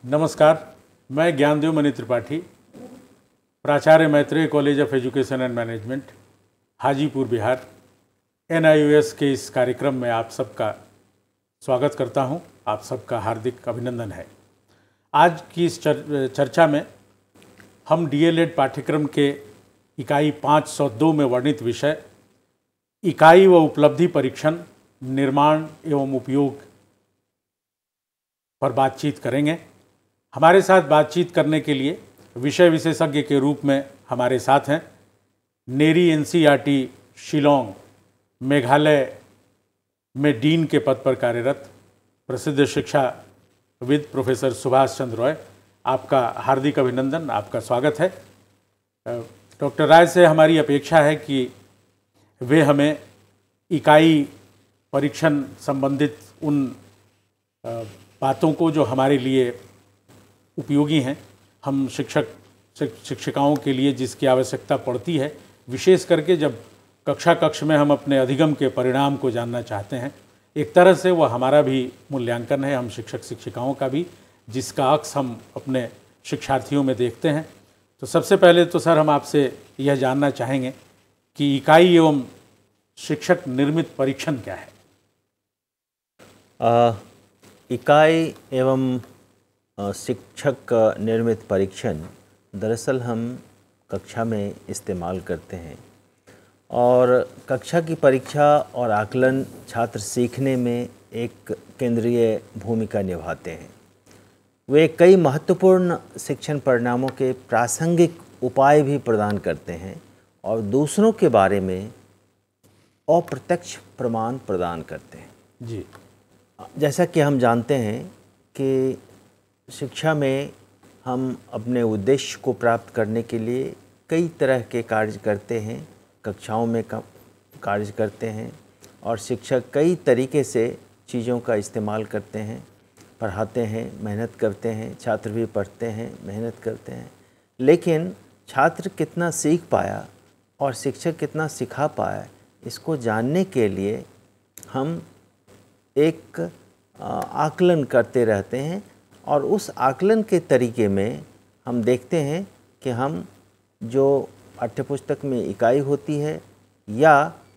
नमस्कार, मैं ज्ञानदेव मणि त्रिपाठी, प्राचार्य Maitreya college of education and management, Hajipur, Bihar, NIOS के इस कार्यक्रम में आप सबका स्वागत करता हूं। आप सबका हार्दिक अभिनंदन है। आज की इस चर्चा में हम DLED पाठ्यक्रम के इकाई 502 में वर्णित विषय इकाई व उपलब्धि परीक्षण, निर्माण एवं उपयोग पर बातचीत करेंगे। हमारे साथ बातचीत करने के लिए विषय विशेषज्ञ के रूप में हमारे साथ हैं नेरी NCERT शिलोंग, मेघालय में डीन के पद पर कार्यरत प्रसिद्ध शिक्षाविद प्रोफेसर सुभाष चंद्र रॉय। आपका हार्दिक अभिनंदन, आपका स्वागत है। डॉक्टर राय से हमारी अपेक्षा है कि वे हमें इकाई परीक्षण संबंधित उन बातों को जो हमारे लिए उपयोगी हैं, हम शिक्षिकाओं के लिए जिसकी आवश्यकता पड़ती है, विशेष करके जब कक्ष में हम अपने अधिगम के परिणाम को जानना चाहते हैं। एक तरह से वह हमारा भी मूल्यांकन है, हम शिक्षक शिक्षिकाओं का भी, जिसका अक्स हम अपने शिक्षार्थियों में देखते हैं। तो सबसे पहले तो सर हम आपसे यह जानना चाहेंगे कि इकाई एवं शिक्षक निर्मित परीक्षण क्या है? इकाई एवं शिक्षक निर्मित परीक्षण दरअसल हम कक्षा में इस्तेमाल करते हैं और कक्षा की परीक्षा और आकलन छात्र सीखने में एक केंद्रीय भूमिका निभाते हैं। वे कई महत्वपूर्ण शिक्षण परिणामों के प्रासंगिक उपाय भी प्रदान करते हैं और दूसरों के बारे में अप्रत्यक्ष प्रमाण प्रदान करते हैं। जी, जैसा कि हम जानते हैं कि शिक्षा में हम अपने उद्देश्य को प्राप्त करने के लिए कई तरह के कार्य करते हैं, कक्षाओं में कार्य करते हैं और शिक्षक कई तरीके से चीज़ों का इस्तेमाल करते हैं, पढ़ाते हैं, मेहनत करते हैं, छात्र भी पढ़ते हैं, मेहनत करते हैं। लेकिन छात्र कितना सीख पाया और शिक्षक कितना सिखा पाया, इसको जानने के लिए हम एक आकलन करते रहते हैं और उस आकलन के तरीके में हम देखते हैं कि हम जो पाठ्यपुस्तक में इकाई होती है या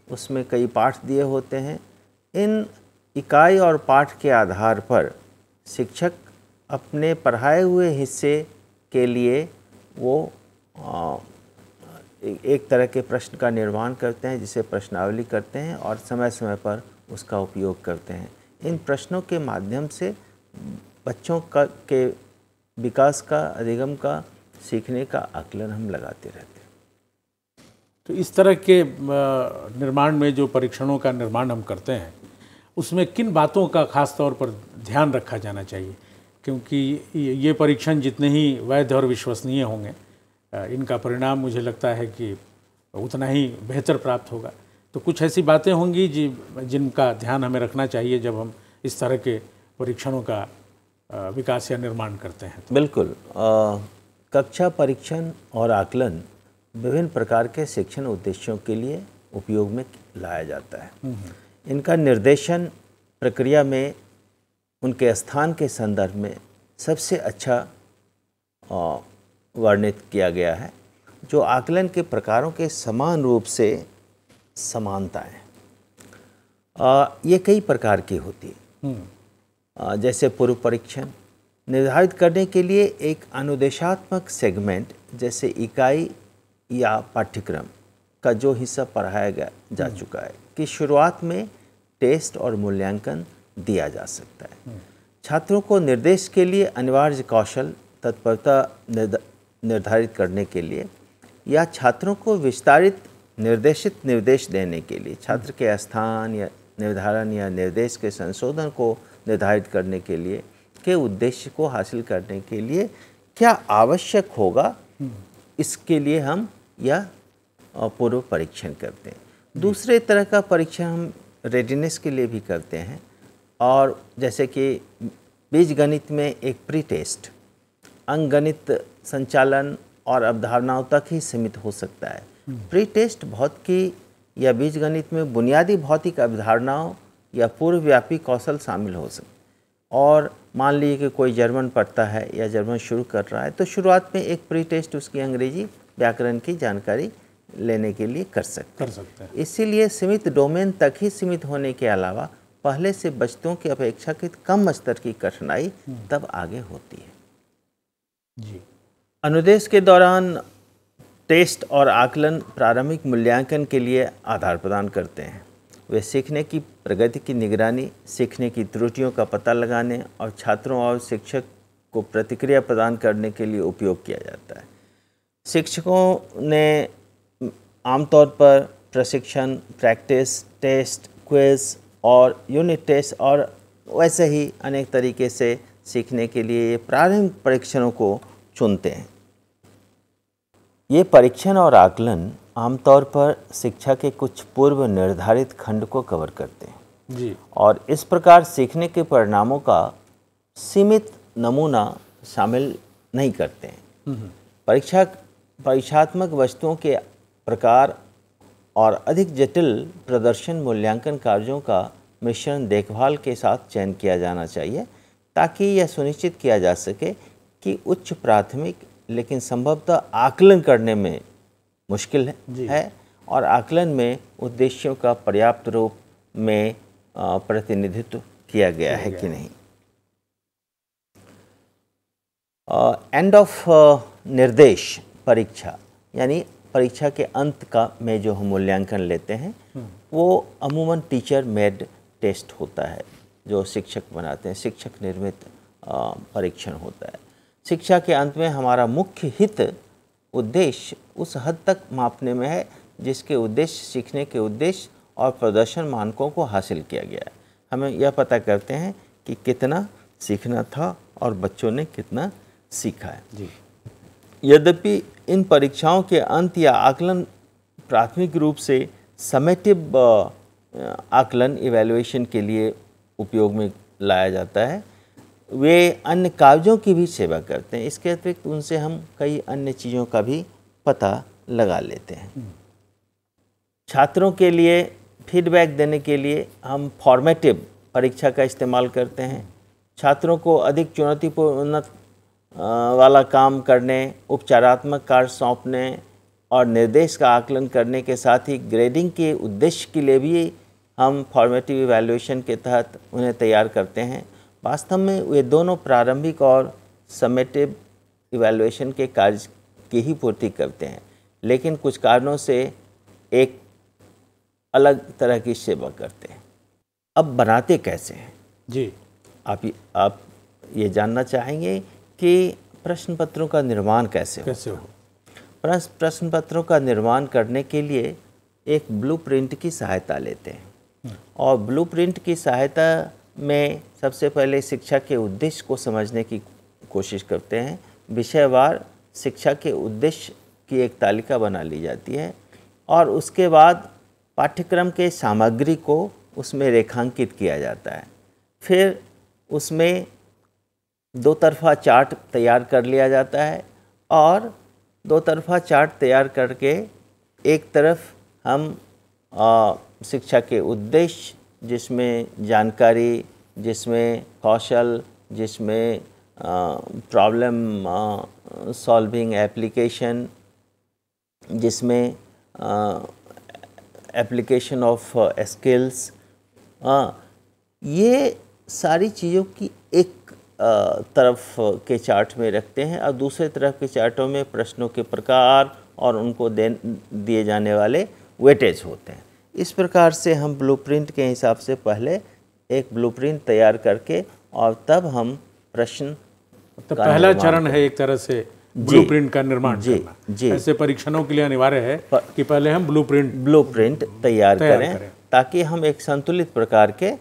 उसमें कई पाठ दिए होते हैं, इन इकाई और पाठ के आधार पर शिक्षक अपने पढ़ाए हुए हिस्से के लिए वो एक तरह के प्रश्न का निर्माण करते हैं, जिसे प्रश्नावली करते हैं और समय समय पर उसका उपयोग करते हैं। इन प्रश्नों के माध्यम से बच्चों के विकास का, अधिगम का, सीखने का आकलन हम लगाते रहते हैं। तो इस तरह के निर्माण में जो परीक्षणों का निर्माण हम करते हैं, उसमें किन बातों का खास तौर पर ध्यान रखा जाना चाहिए? क्योंकि ये परीक्षण जितने ही वैध और विश्वसनीय होंगे, इनका परिणाम मुझे लगता है कि उतना ही बेहतर प्राप्त होगा। तो कुछ ऐसी बातें होंगी जिनका ध्यान हमें रखना चाहिए जब हम इस तरह के परीक्षणों का विकास या निर्माण करते हैं। बिल्कुल। कक्षा परीक्षण और आकलन विभिन्न प्रकार के शिक्षण उद्देश्यों के लिए उपयोग में लाया जाता है। इनका निर्देशन प्रक्रिया में उनके स्थान के संदर्भ में सबसे अच्छा वर्णित किया गया है, जो आकलन के प्रकारों के समान रूप से समानता है। ये कई प्रकार की होती है। जैसे पूर्व परीक्षण निर्धारित करने के लिए एक अनुदेशात्मक सेगमेंट, जैसे इकाई या पाठ्यक्रम का जो हिस्सा पढ़ाया जा चुका है, कि शुरुआत में टेस्ट और मूल्यांकन दिया जा सकता है। छात्रों को निर्देश के लिए अनिवार्य कौशल तत्परता निर्धारित करने के लिए या छात्रों को विस्तारित निर्देशित निर्देश देने के लिए, छात्र के स्थान या निर्धारण या निर्देश के संशोधन को निर्धारित करने के लिए, के उद्देश्य को हासिल करने के लिए क्या आवश्यक होगा, इसके लिए हम यह पूर्व परीक्षण करते हैं। दूसरे तरह का परीक्षण हम रेडीनेस के लिए भी करते हैं, और जैसे कि बीजगणित में एक प्री टेस्ट अंकगणित संचालन और अवधारणाओं तक ही सीमित हो सकता है। प्री टेस्ट भौतिकी या बीजगणित में बुनियादी भौतिक अवधारणाओं या पूर्वव्यापी कौशल शामिल हो सकते, और मान लीजिए कि कोई जर्मन पढ़ता है या जर्मन शुरू कर रहा है, तो शुरुआत में एक प्री टेस्ट उसकी अंग्रेजी व्याकरण की जानकारी लेने के लिए कर सकते हैं। इसीलिए सीमित डोमेन तक ही सीमित होने के अलावा पहले से बच्चों की अपेक्षाकृत कम स्तर की कठिनाई तब आगे होती है। जी। अनुदेश के दौरान टेस्ट और आकलन प्रारंभिक मूल्यांकन के लिए आधार प्रदान करते हैं। वे सीखने की प्रगति की निगरानी, सीखने की त्रुटियों का पता लगाने और छात्रों और शिक्षक को प्रतिक्रिया प्रदान करने के लिए उपयोग किया जाता है। शिक्षकों ने आमतौर पर प्रशिक्षण, प्रैक्टिस, टेस्ट, क्विज और यूनिट टेस्ट और वैसे ही अनेक तरीके से सीखने के लिए ये प्रारंभिक परीक्षणों को चुनते हैं। ये परीक्षण और आकलन आमतौर पर शिक्षा के कुछ पूर्व निर्धारित खंड को कवर करते हैं जी। और इस प्रकार सीखने के परिणामों का सीमित नमूना शामिल नहीं करते हैं। परीक्षात्मक वस्तुओं के प्रकार और अधिक जटिल प्रदर्शन मूल्यांकन कार्यों का मिश्रण देखभाल के साथ चयन किया जाना चाहिए, ताकि यह सुनिश्चित किया जा सके कि उच्च प्राथमिक लेकिन संभवतः आकलन करने में मुश्किल है और आकलन में उद्देश्यों का पर्याप्त रूप में प्रतिनिधित्व किया गया है कि नहीं। एंड ऑफ निर्देश परीक्षा, यानी परीक्षा के अंत का में जो हम मूल्यांकन लेते हैं वो अमूमन टीचर मेड टेस्ट होता है, जो शिक्षक बनाते हैं, शिक्षक निर्मित परीक्षण होता है। शिक्षा के अंत में हमारा मुख्य हित उद्देश्य उस हद तक मापने में है जिसके उद्देश्य सीखने के उद्देश्य और प्रदर्शन मानकों को हासिल किया गया है। हमें यह पता करते हैं कि कितना सीखना था और बच्चों ने कितना सीखा है जी। यद्यपि इन परीक्षाओं के अंत या आकलन प्राथमिक रूप से समेटिव आकलन इवैल्यूएशन के लिए उपयोग में लाया जाता है, वे अन्य कागजों की भी सेवा करते हैं। इसके अतिरिक्त उनसे हम कई अन्य चीज़ों का भी पता लगा लेते हैं। छात्रों के लिए फीडबैक देने के लिए हम फॉर्मेटिव परीक्षा का इस्तेमाल करते हैं। छात्रों को अधिक चुनौतीपूर्ण वाला काम करने, उपचारात्मक कार्य सौंपने और निर्देश का आकलन करने के साथ ही ग्रेडिंग के उद्देश्य के लिए भी हम फॉर्मेटिव इवैल्यूएशन के तहत उन्हें तैयार करते हैं। वास्तव में वे दोनों प्रारंभिक और समेटिव इवैल्यूएशन के कार्य की ही पूर्ति करते हैं, लेकिन कुछ कारणों से एक अलग तरह की सेवा करते हैं। अब बनाते कैसे हैं जी? आप ये जानना चाहेंगे कि प्रश्न पत्रों का निर्माण कैसे हो। प्रश्न पत्रों का निर्माण करने के लिए एक ब्लूप्रिंट की सहायता लेते हैं और ब्लूप्रिंट की सहायता में सबसे पहले शिक्षा के उद्देश्य को समझने की कोशिश करते हैं। विषयवार शिक्षा के उद्देश्य की एक तालिका बना ली जाती है और उसके बाद पाठ्यक्रम के सामग्री को उसमें रेखांकित किया जाता है। फिर उसमें दो तरफा चार्ट तैयार कर लिया जाता है और दो तरफा चार्ट तैयार करके एक तरफ हम शिक्षा के उद्देश्य, जिसमें जानकारी, जिसमें कौशल, जिसमें प्रॉब्लम सॉल्विंग एप्लीकेशन, जिसमें एप्लीकेशन ऑफ स्किल्स, ये सारी चीज़ों की एक तरफ के चार्ट में रखते हैं और दूसरे तरफ के चार्टों में प्रश्नों के प्रकार और उनको दिए जाने वाले वेटेज होते हैं। इस प्रकार से हम ब्लूप्रिंट के हिसाब से पहले एक ब्लूप्रिंट तैयार करके और तब हम प्रश्न तो पहला चरण है एक तरह से ब्लूप्रिंट का निर्माण करना। ऐसे परीक्षणों के लिए अनिवार्य है कि पहले हम ब्लूप्रिंट तैयार करें ताकि हम एक संतुलित प्रकार के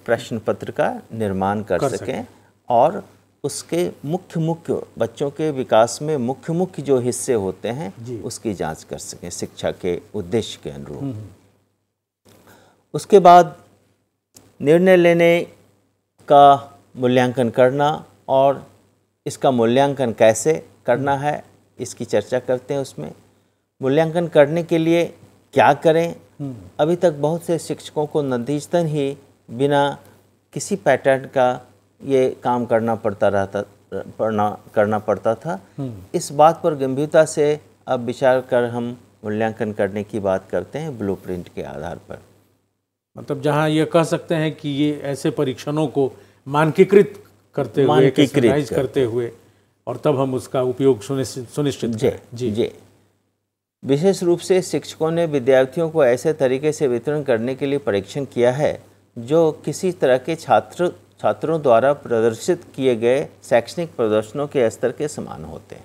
प्रश्न पत्र का निर्माण कर सकें और उसके मुख्य बच्चों के विकास में मुख्य जो हिस्से होते हैं उसकी जांच कर सकें शिक्षा के उद्देश्य के अनुरूप। उसके बाद निर्णय लेने का मूल्यांकन करना और इसका मूल्यांकन कैसे करना है इसकी चर्चा करते हैं। उसमें मूल्यांकन करने के लिए क्या करें, अभी तक बहुत से शिक्षकों को नतीजतन ही बिना किसी पैटर्न का ये काम करना पड़ता था। इस बात पर गंभीरता से अब विचार कर हम मूल्यांकन करने की बात करते हैं ब्लूप्रिंट के आधार पर। मतलब जहां ये कह सकते हैं कि ये ऐसे परीक्षणों को मानकीकृत करते हुए और तब हम उसका उपयोग सुनिश्चित करें। जी। विशेष रूप से शिक्षकों ने विद्यार्थियों को ऐसे तरीके से वितरण करने के लिए परीक्षण किया है जो किसी तरह के छात्रों द्वारा प्रदर्शित किए गए शैक्षणिक प्रदर्शनों के स्तर के समान होते हैं।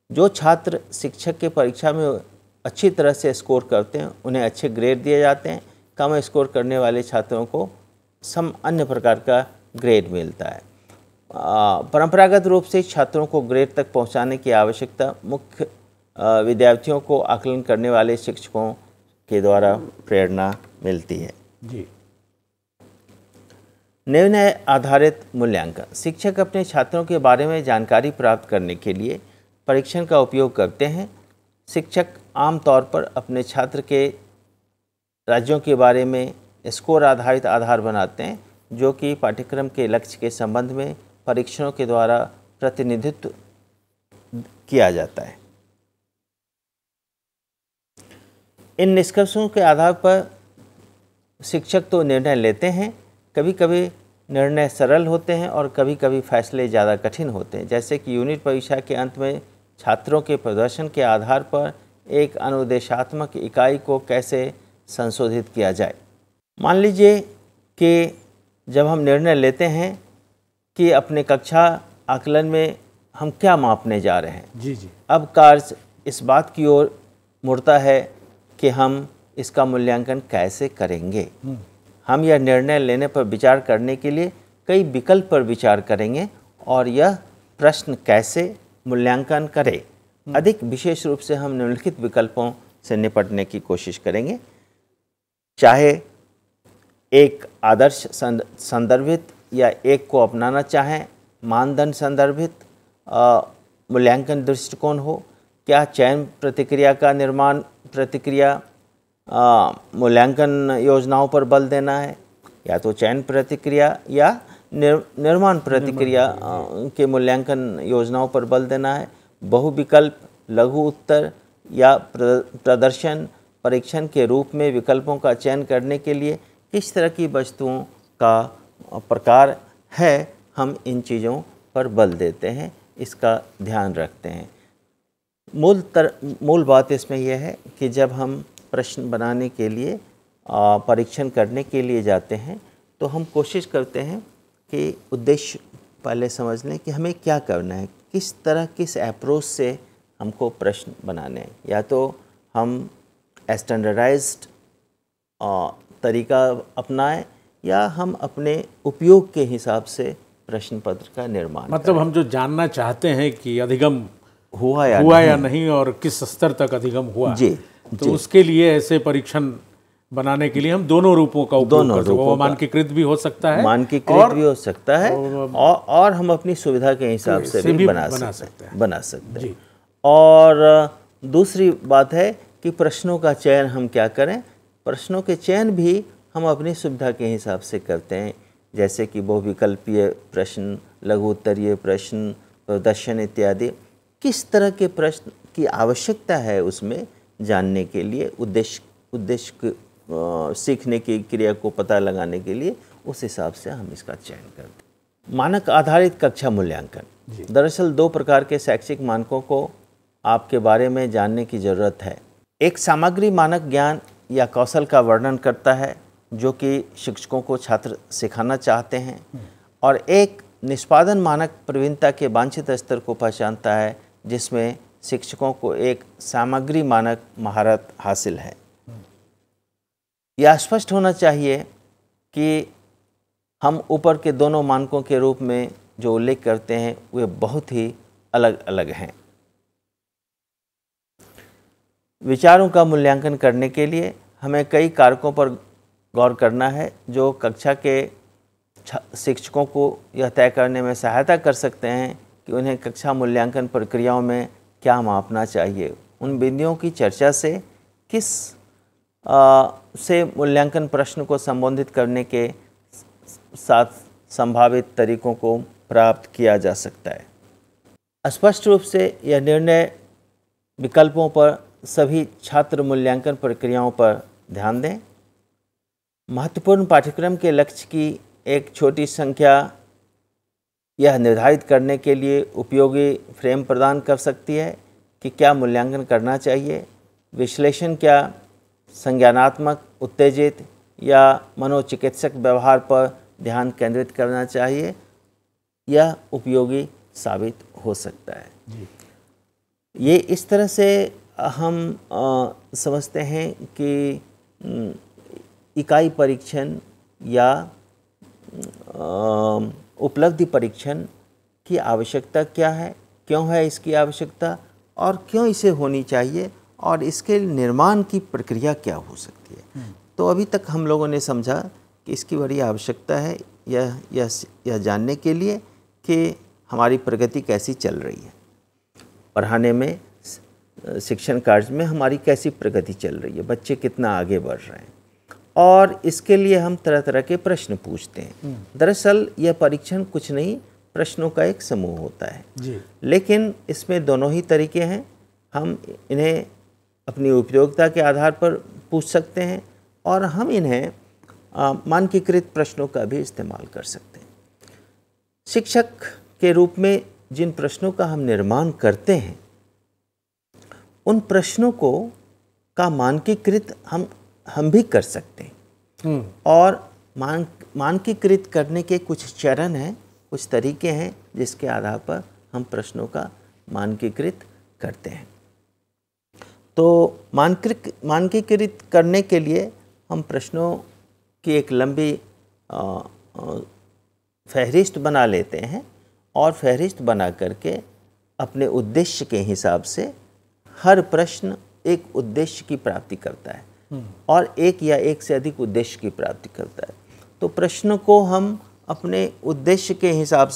जो छात्र शिक्षक के परीक्षा में अच्छी तरह से स्कोर करते हैं उन्हें अच्छे ग्रेड दिए जाते हैं। कम स्कोर करने वाले छात्रों को अन्य प्रकार का ग्रेड मिलता है। परंपरागत रूप से छात्रों को ग्रेड तक पहुंचाने की आवश्यकता मुख्य विद्यार्थियों को आकलन करने वाले शिक्षकों के द्वारा प्रेरणा मिलती है। जी। निर्णय आधारित मूल्यांकन। शिक्षक अपने छात्रों के बारे में जानकारी प्राप्त करने के लिए परीक्षण का उपयोग करते हैं। शिक्षक आमतौर पर अपने छात्र के राज्यों के बारे में स्कोर आधारित आधार बनाते हैं जो कि पाठ्यक्रम के लक्ष्य के संबंध में परीक्षणों के द्वारा प्रतिनिधित्व किया जाता है। इन निष्कर्षों के आधार पर शिक्षक तो निर्णय लेते हैं। कभी कभी निर्णय सरल होते हैं और कभी कभी फैसले ज़्यादा कठिन होते हैं। जैसे कि यूनिट परीक्षा के अंत में छात्रों के प्रदर्शन के आधार पर एक अनुदेशात्मक इकाई को कैसे संशोधित किया जाए। मान लीजिए कि जब हम निर्णय लेते हैं कि अपने कक्षा आकलन में हम क्या मापने जा रहे हैं। जी। अब कार्य इस बात की ओर मुड़ता है कि हम इसका मूल्यांकन कैसे करेंगे। हम यह निर्णय लेने पर विचार करने के लिए कई विकल्प पर विचार करेंगे और यह प्रश्न कैसे मूल्यांकन करें। अधिक विशेष रूप से हम निम्नलिखित विकल्पों से निपटने की कोशिश करेंगे। चाहे एक आदर्श संदर्भित या एक को अपनाना चाहें मानदंड संदर्भित मूल्यांकन दृष्टिकोण हो। क्या चयन प्रतिक्रिया का निर्माण प्रतिक्रिया मूल्यांकन योजनाओं पर बल देना है, या तो चयन प्रतिक्रिया या निर्माण प्रतिक्रिया के मूल्यांकन योजनाओं पर बल देना है। बहुविकल्प, लघु उत्तर या प्रदर्शन परीक्षण के रूप में विकल्पों का चयन करने के लिए किस तरह की वस्तुओं का प्रकार है, हम इन चीज़ों पर बल देते हैं, इसका ध्यान रखते हैं। मूल बात इसमें यह है कि जब हम प्रश्न बनाने के लिए परीक्षण करने के लिए जाते हैं तो हम कोशिश करते हैं कि उद्देश्य पहले समझ लें कि हमें क्या करना है, किस अप्रोच से हमको प्रश्न बनाने हैं। या तो हम स्टैंडर्डाइज्ड तरीका अपनाएं या हम अपने उपयोग के हिसाब से प्रश्न पत्र का निर्माण मतलब हम जो जानना चाहते हैं कि अधिगम हुआ या नहीं और किस स्तर तक अधिगम हुआ। जी। तो उसके लिए ऐसे परीक्षण बनाने के लिए हम दोनों रूपों का उपयोग करते हैं। वो मानकीकृत भी हो सकता है, और हम अपनी सुविधा के हिसाब से भी बना सकते हैं। जी। और दूसरी बात है कि प्रश्नों का चयन हम क्या करें। प्रश्नों के चयन भी हम अपनी सुविधा के हिसाब से करते हैं, जैसे कि बहुविकल्पीय प्रश्न, लघु उत्तरीय प्रश्न, प्रदर्शन इत्यादि। किस तरह के प्रश्न की आवश्यकता है उसमें जानने के लिए, उद्देश्य सीखने की क्रिया को पता लगाने के लिए, उस हिसाब से हम इसका चयन करते हैं। मानक आधारित कक्षा मूल्यांकन। दरअसल दो प्रकार के शैक्षिक मानकों को आपके बारे में जानने की ज़रूरत है। एक सामग्री मानक ज्ञान या कौशल का वर्णन करता है जो कि शिक्षकों को छात्र सिखाना चाहते हैं, और एक निष्पादन मानक प्रवीणता के वांछित स्तर को पहचानता है जिसमें शिक्षकों को एक सामग्री मानक महारत हासिल है। यह स्पष्ट होना चाहिए कि हम ऊपर के दोनों मानकों के रूप में जो उल्लेख करते हैं वे बहुत ही अलग अलग हैं। विचारों का मूल्यांकन करने के लिए हमें कई कारकों पर गौर करना है जो कक्षा के शिक्षकों को यह तय करने में सहायता कर सकते हैं कि उन्हें कक्षा मूल्यांकन प्रक्रियाओं में क्या मापना चाहिए। उन बिंदुओं की चर्चा से मूल्यांकन प्रश्न को संबोधित करने के साथ संभावित तरीकों को प्राप्त किया जा सकता है। स्पष्ट रूप से यह निर्णय विकल्पों पर सभी छात्र मूल्यांकन प्रक्रियाओं पर ध्यान दें। महत्वपूर्ण पाठ्यक्रम के लक्ष्य की एक छोटी संख्या यह निर्धारित करने के लिए उपयोगी फ्रेम प्रदान कर सकती है कि क्या मूल्यांकन करना चाहिए। विश्लेषण क्या संज्ञानात्मक, उत्तेजित या मनोचिकित्सक व्यवहार पर ध्यान केंद्रित करना चाहिए, यह उपयोगी साबित हो सकता है। जी। ये इस तरह से हम समझते हैं कि इकाई परीक्षण या उपलब्धि परीक्षण की आवश्यकता क्या है, क्यों है इसकी आवश्यकता और क्यों इसे होनी चाहिए और इसके निर्माण की प्रक्रिया क्या हो सकती है। तो अभी तक हम लोगों ने समझा कि इसकी बड़ी आवश्यकता है यह जानने के लिए कि हमारी प्रगति कैसी चल रही है, पढ़ाने में, शिक्षण कार्य में हमारी कैसी प्रगति चल रही है, बच्चे कितना आगे बढ़ रहे हैं। और इसके लिए हम तरह तरह के प्रश्न पूछते हैं। दरअसल यह परीक्षण कुछ नहीं, प्रश्नों का एक समूह होता है जी। लेकिन इसमें दोनों ही तरीके हैं। हम इन्हें अपनी उपयोगिता के आधार पर पूछ सकते हैं और हम इन्हें मानकीकृत प्रश्नों का भी इस्तेमाल कर सकते हैं। शिक्षक के रूप में जिन प्रश्नों का हम निर्माण करते हैं उन प्रश्नों को का मानकीकृत हम भी कर सकते हैं। और मानकीकृत करने के कुछ चरण हैं, कुछ तरीके हैं जिसके आधार पर हम प्रश्नों का मानकीकृत करते हैं। तो मानकीकृत करने के लिए हम प्रश्नों की एक लंबी फहरिस्त बना लेते हैं और फहरिस्त बना करके अपने उद्देश्य के हिसाब से हर प्रश्न एक उद्देश्य की प्राप्ति करता है और एक या एक से अधिक उद्देश्य की प्राप्ति करता है। तो प्रश्न को हम अपने उद्देश्य के हिसाब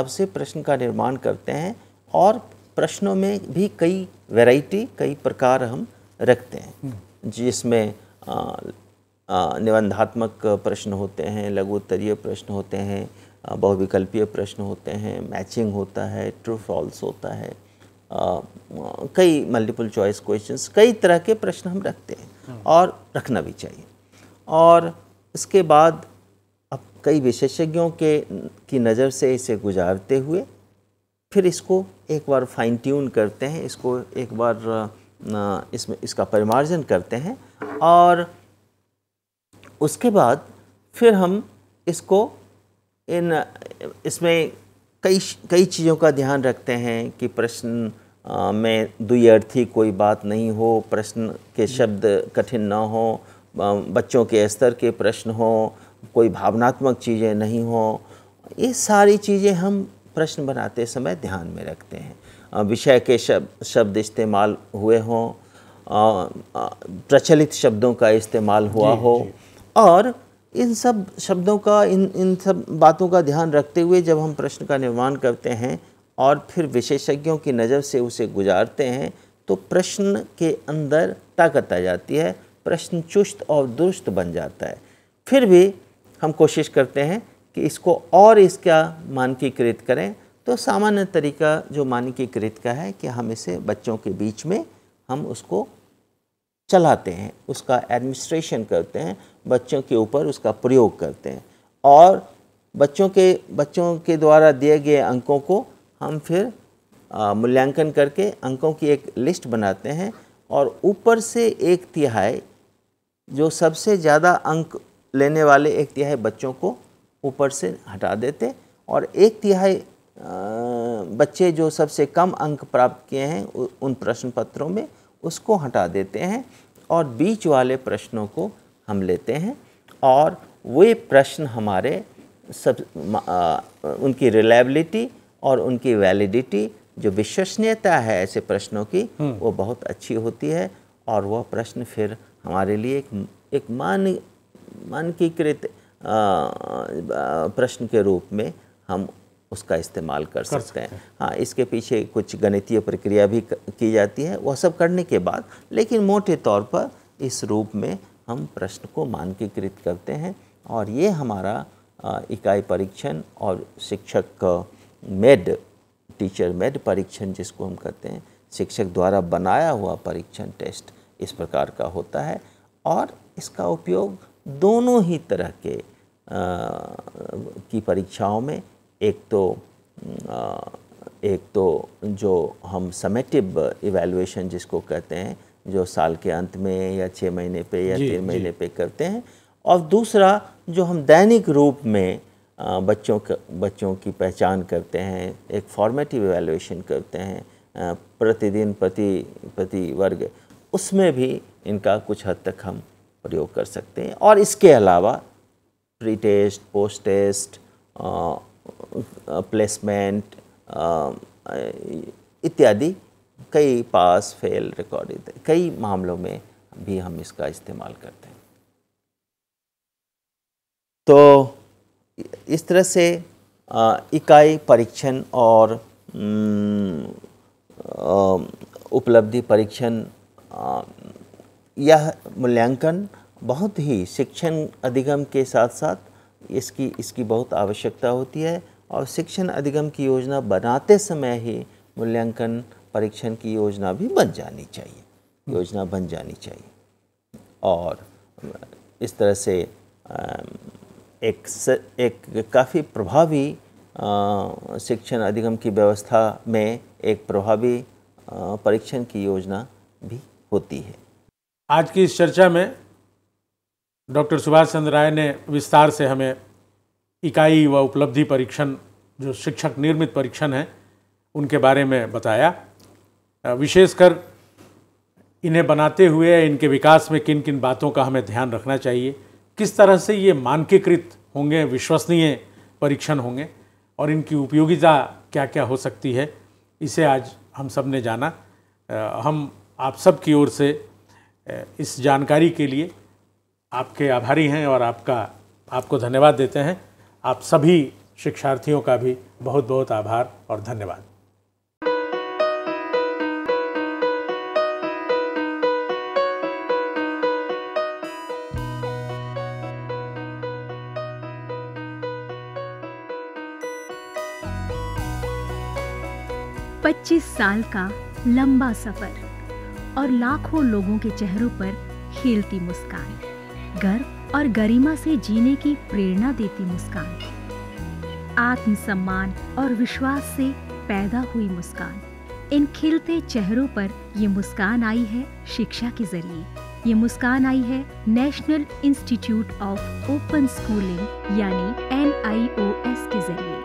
से प्रश्न का निर्माण करते हैं और प्रश्नों में भी कई वैरायटी, कई प्रकार हम रखते हैं, जिसमें निबंधात्मक प्रश्न होते हैं, लघु उत्तरीय प्रश्न होते हैं, बहुविकल्पीय प्रश्न होते हैं, मैचिंग होता है, ट्रू फॉल्स होता है, कई मल्टीपल चॉइस क्वेश्चंस, कई तरह के प्रश्न हम रखते हैं और रखना भी चाहिए। और इसके बाद अब कई विशेषज्ञों की नज़र से इसे गुजारते हुए फिर इसको एक बार फाइन ट्यून करते हैं, इसको एक बार इसका परिमार्जन करते हैं और उसके बाद फिर हम इसको इसमें कई चीज़ों का ध्यान रखते हैं कि प्रश्न में द्विअर्थी कोई बात नहीं हो, प्रश्न के शब्द कठिन ना हो, बच्चों के स्तर के प्रश्न हो, कोई भावनात्मक चीज़ें नहीं हो। ये सारी चीज़ें हम प्रश्न बनाते समय ध्यान में रखते हैं। विषय के शब्द इस्तेमाल हुए हों, प्रचलित शब्दों का इस्तेमाल हुआ हो और इन सब शब्दों का इन सब बातों का ध्यान रखते हुए जब हम प्रश्न का निर्माण करते हैं और फिर विशेषज्ञों की नज़र से उसे गुजारते हैं तो प्रश्न के अंदर ताकत आ जाती है, प्रश्न चुस्त और दुरुस्त बन जाता है। फिर भी हम कोशिश करते हैं कि इसको और इसका मानकीकृत करें। तो सामान्य तरीका जो मानकीकृत का है कि हम इसे बच्चों के बीच में हम उसको चलाते हैं, उसका एडमिनिस्ट्रेशन करते हैं, बच्चों के ऊपर उसका प्रयोग करते हैं और बच्चों के द्वारा दिए गए अंकों को हम फिर मूल्यांकन करके अंकों की एक लिस्ट बनाते हैं और ऊपर से 1/3 जो सबसे ज़्यादा अंक लेने वाले 1/3 बच्चों को ऊपर से हटा देते और 1/3 बच्चे जो सबसे कम अंक प्राप्त किए हैं उन प्रश्न पत्रों में उसको हटा देते हैं और बीच वाले प्रश्नों को हम लेते हैं और वे प्रश्न हमारे उनकी रिलायबिलिटी और उनकी वैलिडिटी, जो विश्वसनीयता है ऐसे प्रश्नों की, वो बहुत अच्छी होती है और वह प्रश्न फिर हमारे लिए एक मानकीकृत प्रश्न के रूप में हम उसका इस्तेमाल कर सकते हैं। हाँ, इसके पीछे कुछ गणितीय प्रक्रिया भी की जाती है, वह सब करने के बाद, लेकिन मोटे तौर पर इस रूप में हम प्रश्न को मानकीकृत करते हैं और ये हमारा इकाई परीक्षण और शिक्षक मेड, टीचर मेड परीक्षण जिसको हम कहते हैं, शिक्षक द्वारा बनाया हुआ परीक्षण टेस्ट इस प्रकार का होता है। और इसका उपयोग दोनों ही तरह के की परीक्षाओं में, एक तो जो हम समेटिव इवैल्यूएशन जिसको कहते हैं, जो साल के अंत में या 6 महीने पे या 3 महीने पे करते हैं, और दूसरा जो हम दैनिक रूप में बच्चों की पहचान करते हैं, एक फॉर्मेटिव इवैल्यूएशन करते हैं प्रतिदिन प्रति वर्ग, उसमें भी इनका कुछ हद तक हम प्रयोग कर सकते हैं। और इसके अलावा pre test, post test, placement इत्यादि कई पास फेल रिकॉर्ड कई मामलों में भी हम इसका इस्तेमाल करते हैं। तो इस तरह से इकाई परीक्षण और उपलब्धि परीक्षण, यह मूल्यांकन बहुत ही शिक्षण अधिगम के साथ साथ इसकी बहुत आवश्यकता होती है। और शिक्षण अधिगम की योजना बनाते समय ही मूल्यांकन परीक्षण की योजना भी बन जानी चाहिए, और इस तरह से एक काफ़ी प्रभावी शिक्षण अधिगम की व्यवस्था में एक प्रभावी परीक्षण की योजना भी होती है। आज की इस चर्चा में डॉक्टर सुभाष चंद्र राय ने विस्तार से हमें इकाई व उपलब्धि परीक्षण, जो शिक्षक निर्मित परीक्षण हैं, उनके बारे में बताया। विशेषकर इन्हें बनाते हुए इनके विकास में किन किन बातों का हमें ध्यान रखना चाहिए, किस तरह से ये मानकीकृत होंगे, विश्वसनीय परीक्षण होंगे, और इनकी उपयोगिता क्या क्या हो सकती है, इसे आज हम सब ने जाना। हम आप सब की ओर से इस जानकारी के लिए आपके आभारी हैं और आपको धन्यवाद देते हैं। आप सभी शिक्षार्थियों का भी बहुत बहुत आभार और धन्यवाद। पच्चीस साल का लंबा सफर और लाखों लोगों के चेहरों पर खिलती मुस्कान, गर्व और गरिमा से जीने की प्रेरणा देती मुस्कान, आत्मसम्मान और विश्वास से पैदा हुई मुस्कान। इन खिलते चेहरों पर ये मुस्कान आई है शिक्षा के जरिए। ये मुस्कान आई है national institute of open schooling यानी NIOS के जरिए।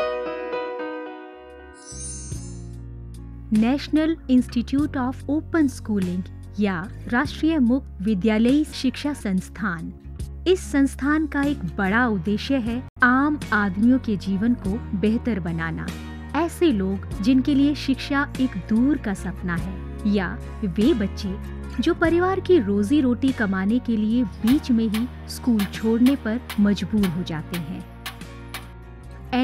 National institute of open schooling या राष्ट्रीय मुक्त विद्यालयी शिक्षा संस्थान, इस संस्थान का एक बड़ा उद्देश्य है आम आदमियों के जीवन को बेहतर बनाना। ऐसे लोग जिनके लिए शिक्षा एक दूर का सपना है, या वे बच्चे जो परिवार की रोजी रोटी कमाने के लिए बीच में ही स्कूल छोड़ने पर मजबूर हो जाते हैं।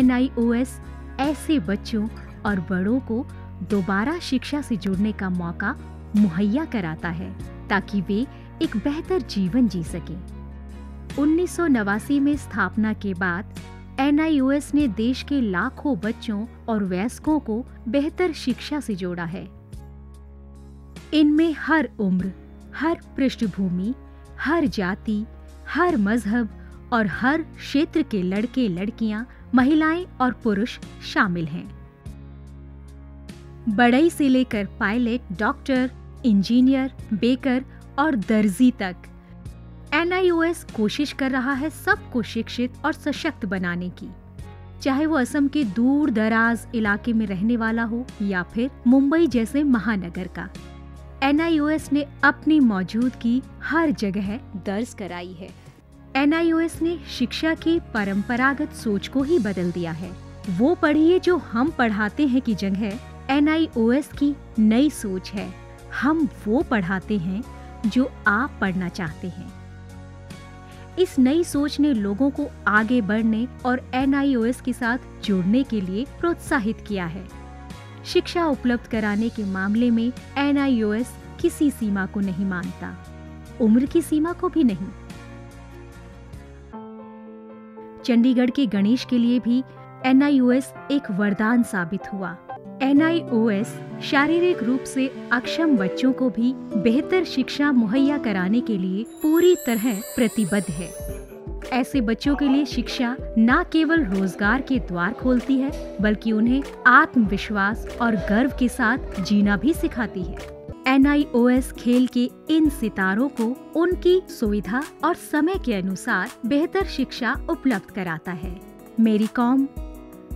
NIOS ऐसे बच्चों और बड़ों को दोबारा शिक्षा से जुड़ने का मौका मुहैया कराता है ताकि वे एक बेहतर जीवन जी सकें। 1989 में स्थापना के बाद NIOS ने देश के लाखों बच्चों और वयस्कों को बेहतर शिक्षा से जोड़ा है। इनमें हर उम्र, हर पृष्ठभूमि, हर जाति, हर मजहब और हर क्षेत्र के लड़के लड़कियां, महिलाएं और पुरुष शामिल हैं। बढ़ई से लेकर पायलट, डॉक्टर, इंजीनियर, बेकर और दर्जी तक NIOS कोशिश कर रहा है सबको शिक्षित और सशक्त बनाने की, चाहे वो असम के दूर दराज इलाके में रहने वाला हो या फिर मुंबई जैसे महानगर का। NIOS ने अपनी मौजूदगी हर जगह दर्ज कराई है। NIOS ने शिक्षा की परंपरागत सोच को ही बदल दिया है। वो पढ़िए जो हम पढ़ाते हैं की जगह NIOS की नई सोच है, हम वो पढ़ाते हैं जो आप पढ़ना चाहते हैं। इस नई सोच ने लोगों को आगे बढ़ने और NIOS के साथ जुड़ने के लिए प्रोत्साहित किया है। शिक्षा उपलब्ध कराने के मामले में NIOS किसी सीमा को नहीं मानता, उम्र की सीमा को भी नहीं। चंडीगढ़ के गणेश के लिए भी NIOS एक वरदान साबित हुआ। NIOS शारीरिक रूप से अक्षम बच्चों को भी बेहतर शिक्षा मुहैया कराने के लिए पूरी तरह प्रतिबद्ध है। ऐसे बच्चों के लिए शिक्षा न केवल रोजगार के द्वार खोलती है, बल्कि उन्हें आत्मविश्वास और गर्व के साथ जीना भी सिखाती है। NIOS खेल के इन सितारों को उनकी सुविधा और समय के अनुसार बेहतर शिक्षा उपलब्ध कराता है। मेरी कॉम,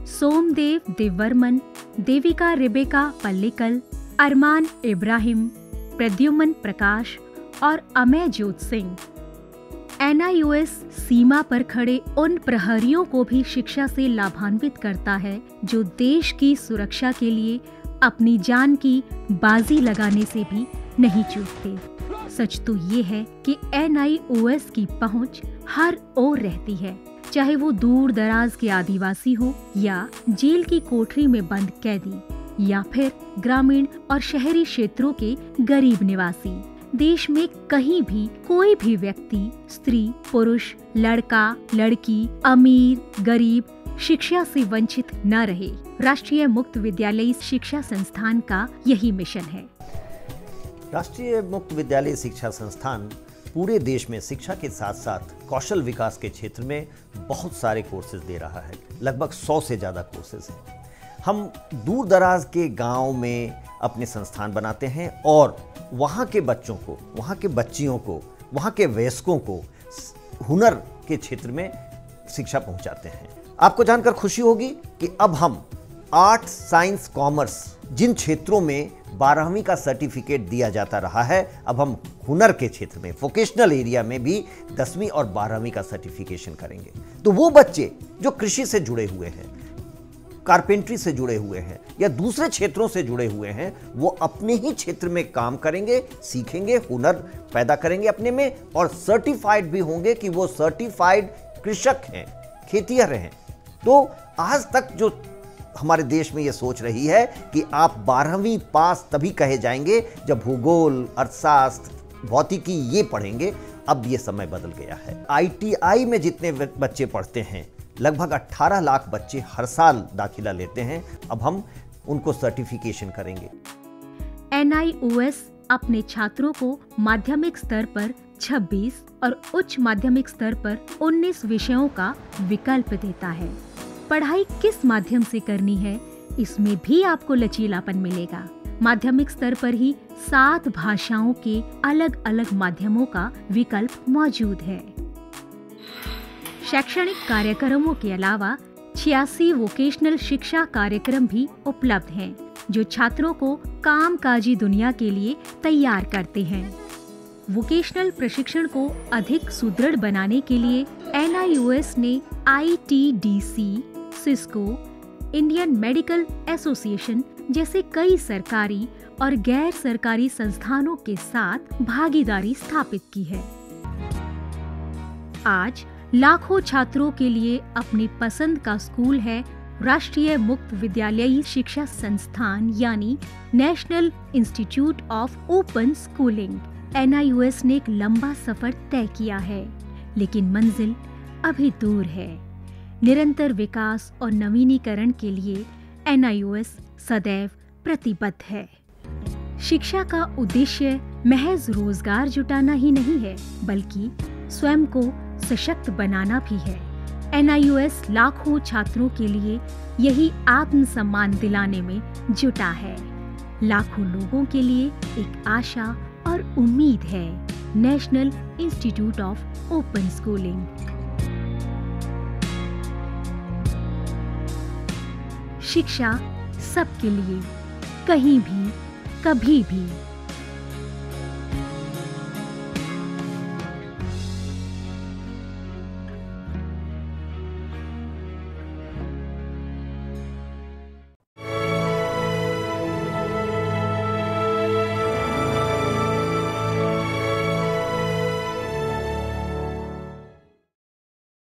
सोमदेव देववर्मन, देविका रेबेका पल्लिकल, अरमान इब्राहिम, प्रद्युमन प्रकाश और अमय जोत सिंह। NIOS सीमा पर खड़े उन प्रहरियों को भी शिक्षा से लाभान्वित करता है जो देश की सुरक्षा के लिए अपनी जान की बाजी लगाने से भी नहीं चूकते। सच तो ये है कि NIOS की पहुंच हर ओर रहती है, चाहे वो दूर दराज के आदिवासी हो या जेल की कोठरी में बंद कैदी या फिर ग्रामीण और शहरी क्षेत्रों के गरीब निवासी। देश में कहीं भी कोई भी व्यक्ति, स्त्री, पुरुष, लड़का, लड़की, अमीर, गरीब शिक्षा से वंचित न रहे। राष्ट्रीय मुक्त विद्यालयी शिक्षा संस्थान का यही मिशन है। राष्ट्रीय मुक्त विद्यालय शिक्षा संस्थान पूरे देश में शिक्षा के साथ साथ कौशल विकास के क्षेत्र में बहुत सारे कोर्सेज दे रहा है। लगभग 100 से ज़्यादा कोर्सेज हैं। हम दूर दराज के गांव में अपने संस्थान बनाते हैं और वहाँ के बच्चों को, वहाँ के बच्चियों को, वहाँ के वयस्कों को हुनर के क्षेत्र में शिक्षा पहुँचाते हैं। आपको जानकर खुशी होगी कि अब हम आर्ट, साइंस, कॉमर्स जिन क्षेत्रों में 12वीं का सर्टिफिकेट दिया जाता रहा है, अब हम हुनर के क्षेत्र में, वोकेशनल एरिया में भी 10वीं और 12वीं का सर्टिफिकेशन करेंगे। तो वो बच्चे जो कृषि से जुड़े हुए हैं, कारपेंट्री से जुड़े हुए हैं या दूसरे क्षेत्रों से जुड़े हुए हैं, वो अपने ही क्षेत्र में काम करेंगे, सीखेंगे, हुनर पैदा करेंगे अपने में और सर्टिफाइड भी होंगे कि वो सर्टिफाइड कृषक हैं, खेतिहर हैं। तो आज तक जो हमारे देश में ये सोच रही है कि आप 12वीं पास तभी कहे जाएंगे जब भूगोल, अर्थशास्त्र, भौतिकी ये पढ़ेंगे, अब ये समय बदल गया है। ITI में जितने बच्चे पढ़ते हैं, लगभग 18 लाख बच्चे हर साल दाखिला लेते हैं। अब हम उनको सर्टिफिकेशन करेंगे। NIOS अपने छात्रों को माध्यमिक स्तर पर 26 और उच्च माध्यमिक स्तर पर 19 विषयों का विकल्प देता है। पढ़ाई किस माध्यम से करनी है, इसमें भी आपको लचीलापन मिलेगा। माध्यमिक स्तर पर ही 7 भाषाओं के अलग अलग माध्यमों का विकल्प मौजूद है। शैक्षणिक कार्यक्रमों के अलावा 86 वोकेशनल शिक्षा कार्यक्रम भी उपलब्ध हैं, जो छात्रों को कामकाजी दुनिया के लिए तैयार करते हैं। वोकेशनल प्रशिक्षण को अधिक सुदृढ़ बनाने के लिए NIOS ने ITDC, Cisco, Indian medical association जैसे कई सरकारी और गैर सरकारी संस्थानों के साथ भागीदारी स्थापित की है। आज लाखों छात्रों के लिए अपनी पसंद का स्कूल है राष्ट्रीय मुक्त विद्यालयी शिक्षा संस्थान यानी national institute of open schooling. NIOS ने एक लंबा सफर तय किया है, लेकिन मंजिल अभी दूर है। निरंतर विकास और नवीनीकरण के लिए NIOS सदैव प्रतिबद्ध है। शिक्षा का उद्देश्य महज रोजगार जुटाना ही नहीं है, बल्कि स्वयं को सशक्त बनाना भी है। NIOS लाखों छात्रों के लिए यही आत्मसम्मान दिलाने में जुटा है। लाखों लोगों के लिए एक आशा और उम्मीद है। National institute of open schooling. शिक्षा सबके लिए, कहीं भी, कभी भी।